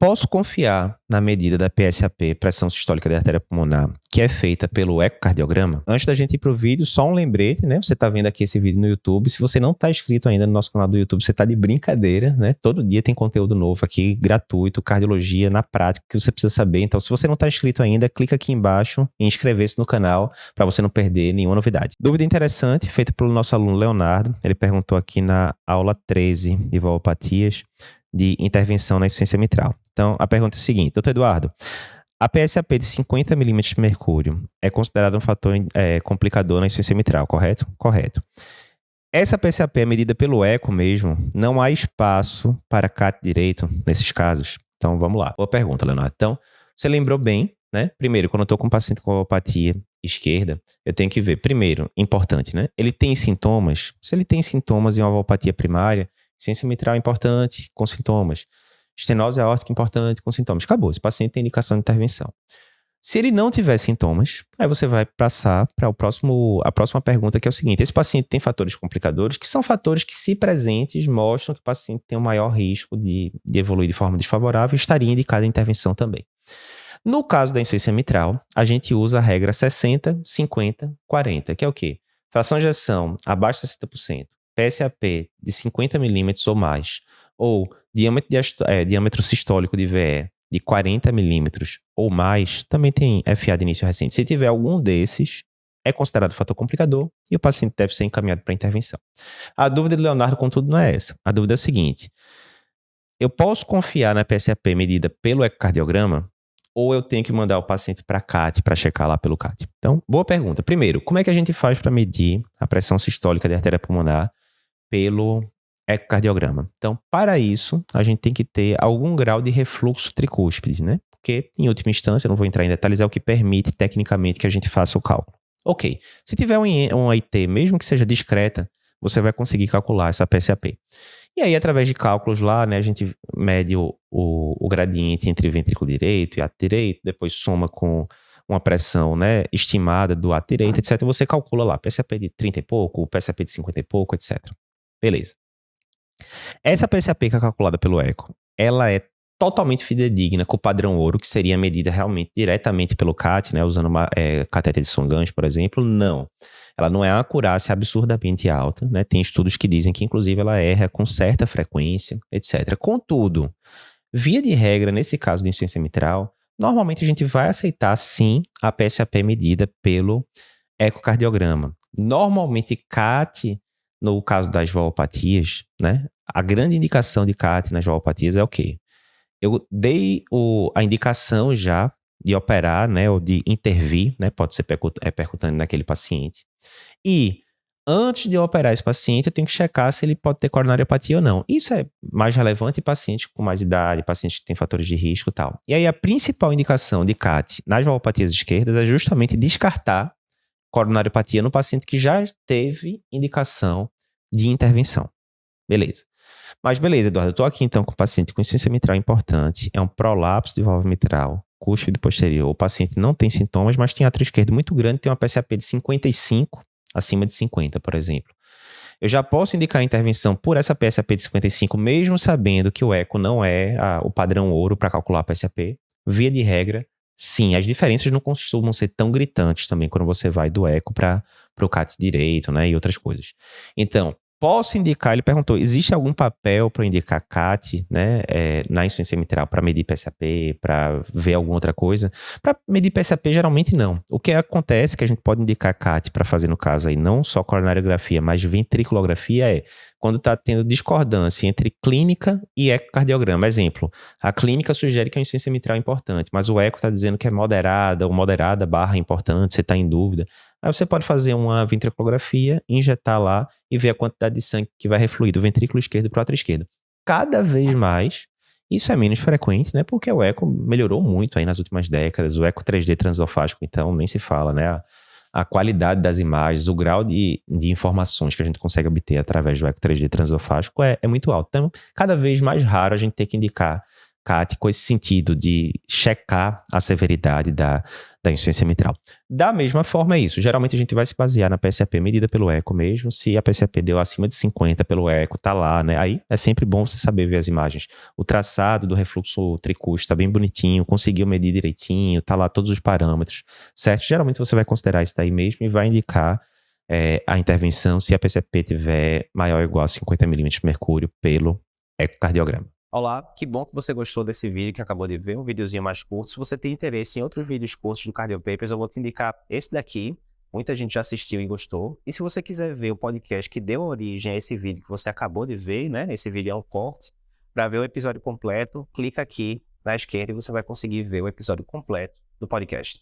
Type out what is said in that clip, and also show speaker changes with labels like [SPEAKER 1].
[SPEAKER 1] posso confiar na medida da PSAP, pressão sistólica da artéria pulmonar, que é feita pelo ecocardiograma? Antes da gente ir pro vídeo, só um lembrete, né? Você tá vendo aqui esse vídeo no YouTube. Se você não tá inscrito ainda no nosso canal do YouTube, você tá de brincadeira, né? Todo dia tem conteúdo novo aqui, gratuito, cardiologia, na prática, que você precisa saber. Então, se você não tá inscrito ainda, clica aqui embaixo em inscrever-se no canal para você não perder nenhuma novidade. Dúvida interessante, feita pelo nosso aluno Leonardo. Ele perguntou aqui na aula 13 de valvopatias, de intervenção na insuficiência mitral. Então, a pergunta é a seguinte, doutor Eduardo, a PSAP de 50 milímetros de mercúrio é considerada um fator complicador na insuficiência mitral, correto? Correto. Essa PSAP é medida pelo eco mesmo, não há espaço para CAT direito nesses casos? Então, vamos lá. Boa pergunta, Leonardo. Então, você lembrou bem, né? Primeiro, quando eu estou com um paciente com valvopatia esquerda, eu tenho que ver, primeiro, importante, né? Ele tem sintomas? Se ele tem sintomas em uma valvopatia primária, insuficiência mitral importante, com sintomas. Estenose aórtica importante, com sintomas. Acabou, esse paciente tem indicação de intervenção. Se ele não tiver sintomas, aí você vai passar para a próxima pergunta, que é o seguinte: esse paciente tem fatores complicadores, que são fatores que, se presentes, mostram que o paciente tem um maior risco de evoluir de forma desfavorável e estaria indicada a intervenção também. No caso da insuficiência mitral, a gente usa a regra 60, 50, 40, que é o quê? Fração de ejeção abaixo de 60%. PSAP de 50 milímetros ou mais, ou diâmetro sistólico de VE de 40 milímetros ou mais, também tem FA de início recente. Se tiver algum desses, é considerado fator complicador e o paciente deve ser encaminhado para intervenção. A dúvida do Leonardo, contudo, não é essa. A dúvida é a seguinte: eu posso confiar na PSAP medida pelo ecocardiograma, ou eu tenho que mandar o paciente para CAT, para checar lá pelo CAT? Então, boa pergunta. Primeiro, como é que a gente faz para medir a pressão sistólica da artéria pulmonar pelo ecocardiograma? Então, para isso, a gente tem que ter algum grau de refluxo tricúspide, né? Porque, em última instância, eu não vou entrar em detalhes, é o que permite tecnicamente que a gente faça o cálculo. Ok, se tiver um IT, mesmo que seja discreta, você vai conseguir calcular essa PSAP. E aí, através de cálculos lá, né, a gente mede o gradiente entre ventrículo direito e ato direito, depois soma com uma pressão, né, estimada do ato direito, etc. Você calcula lá, PSAP de 30 e pouco, PSAP de 50 e pouco, etc. Beleza. Essa PSAP que é calculada pelo eco, ela é totalmente fidedigna com o padrão ouro, que seria medida realmente diretamente pelo CAT, né, usando uma catéter de Swan-Ganz, por exemplo? Não. Ela não é uma acurácia absurdamente alta, né? Tem estudos que dizem que, inclusive, ela erra com certa frequência, etc. Contudo, via de regra, nesse caso de insuficiência mitral, normalmente a gente vai aceitar, sim, a PSAP medida pelo ecocardiograma. Normalmente, CAT, no caso das valvopatias, né? A grande indicação de CAT nas valvopatias é o quê? Eu dei a indicação já de operar, né, ou de intervir, né, pode ser percutâneo naquele paciente. E antes de eu operar esse paciente, eu tenho que checar se ele pode ter coronariopatia ou não. Isso é mais relevante em pacientes com mais idade, pacientes que têm fatores de risco e tal. E aí a principal indicação de CAT nas valvopatias esquerdas é justamente descartar coronariopatia no paciente que já teve indicação de intervenção. Beleza. Mas beleza, Eduardo, eu estou aqui então com um paciente com insuficiência mitral importante, é um prolapso de válvula mitral, cúspide posterior, o paciente não tem sintomas, mas tem átrio esquerdo muito grande, tem uma PSAP de 55, acima de 50, por exemplo. Eu já posso indicar a intervenção por essa PSAP de 55, mesmo sabendo que o eco não é o padrão ouro para calcular a PSAP? Via de regra, sim. As diferenças não costumam ser tão gritantes também quando você vai do eco para o CAT direito, né, e outras coisas. Então, posso indicar, ele perguntou, existe algum papel para indicar CAT, né, na insuficiência mitral, para medir PSAP, para ver alguma outra coisa? Para medir PSAP, geralmente não. O que acontece que a gente pode indicar CAT para fazer, no caso aí, não só coronariografia, mas ventriculografia, é quando está tendo discordância entre clínica e ecocardiograma. Exemplo, a clínica sugere que a insuficiência mitral é importante, mas o eco está dizendo que é moderada, ou moderada barra importante, você está em dúvida. Aí você pode fazer uma ventriculografia, injetar lá e ver a quantidade de sangue que vai refluir do ventrículo esquerdo para o átrio esquerdo. Cada vez mais, isso é menos frequente, né? Porque o eco melhorou muito aí nas últimas décadas. O eco 3D transesofágico, então, nem se fala, né? A qualidade das imagens, o grau de informações que a gente consegue obter através do eco 3D transesofágico é muito alto. Então, cada vez mais raro a gente ter que indicar CAT com esse sentido de checar a severidade da insuficiência mitral. Da mesma forma é isso. Geralmente a gente vai se basear na PSAP medida pelo eco mesmo. Se a PSAP deu acima de 50 pelo eco, tá lá, né? Aí é sempre bom você saber ver as imagens. O traçado do refluxo tricúspide tá bem bonitinho, conseguiu medir direitinho, tá lá todos os parâmetros, certo? Geralmente você vai considerar isso daí mesmo e vai indicar a intervenção se a PSAP tiver maior ou igual a 50 milímetros de mercúrio pelo ecocardiograma. Olá, que bom que você gostou desse vídeo que acabou de ver, um videozinho mais curto. Se você tem interesse em outros vídeos curtos do Cardio Papers, eu vou te indicar esse daqui. Muita gente já assistiu e gostou. E se você quiser ver o podcast que deu origem a esse vídeo que você acabou de ver, né? Esse vídeo é um corte. Para ver o episódio completo, clica aqui na esquerda e você vai conseguir ver o episódio completo do podcast.